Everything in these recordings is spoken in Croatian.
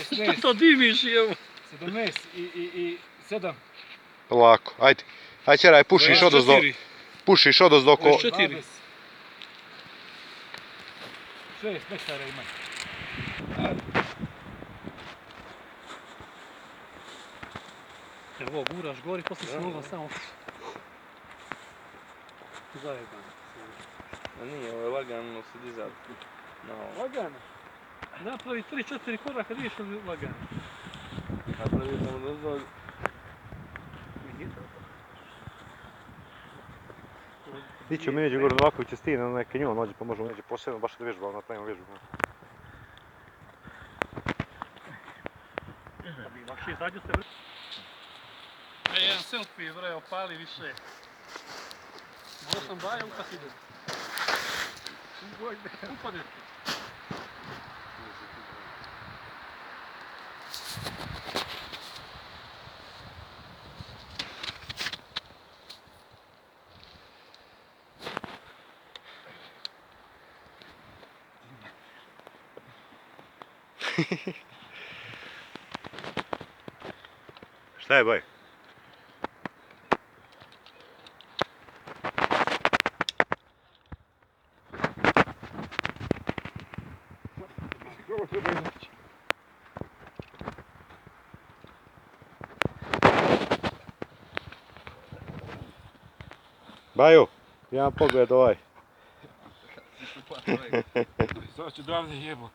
Šta to dimiš evo? 17 i 7. Polako, ajde. Ajde čeraj, pušiš odozdo. Pušiš odozdo oko... 24. 6 metara ima. Evo, guraš gori, poslije se mogla samo... Zajeban. A nije, ovo je lagano se dizati. Lagano. Napravi 3-4 koraka, vidiš li lagano. Napravi samo dozvoli. Iću mi neđe gore ovako će stine na neke njom nođe pa možemo neđe posebno baš da vježbamo, napravimo vježbu. Lakše izađu se vrlo. Jedan selfie bre, opali više. Možda sam Baja upati ide. Upadi. Šta je Baj? Baju, jedan pogled ovaj. Sada ću davne jebo.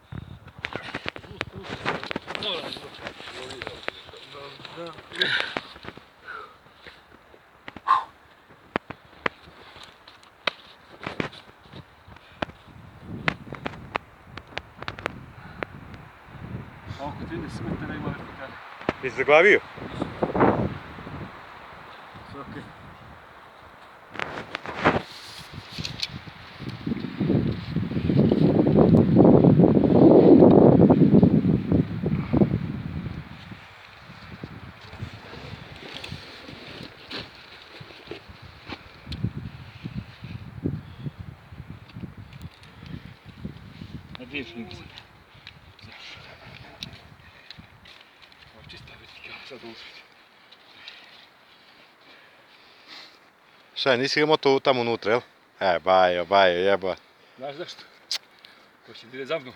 Oko 30 metara ima vertikale. Jesi zaglavio? Sve okej. Na dvije šljivce. Ovo je čista vertikala, sad uzeti. Šta je, nisi ga moto tamo unutra, jel? Bajo, jeba. Znaš zašto? Ko će ide za mnom.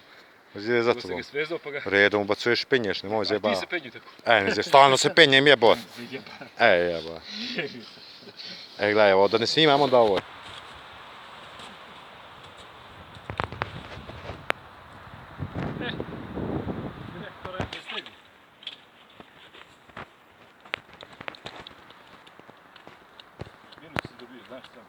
Ide za Ko se tobom. ga svezao pa ga... Redom ubacuješ, penješ, nemoj A zjebava. ti se penju tako. Ne znam, stalno se penjem jebo. Jeba. Jeba. Gledaj, ovo da ne snimam onda ovo. Direktor je sledi. Minus si dobio, znaš sam.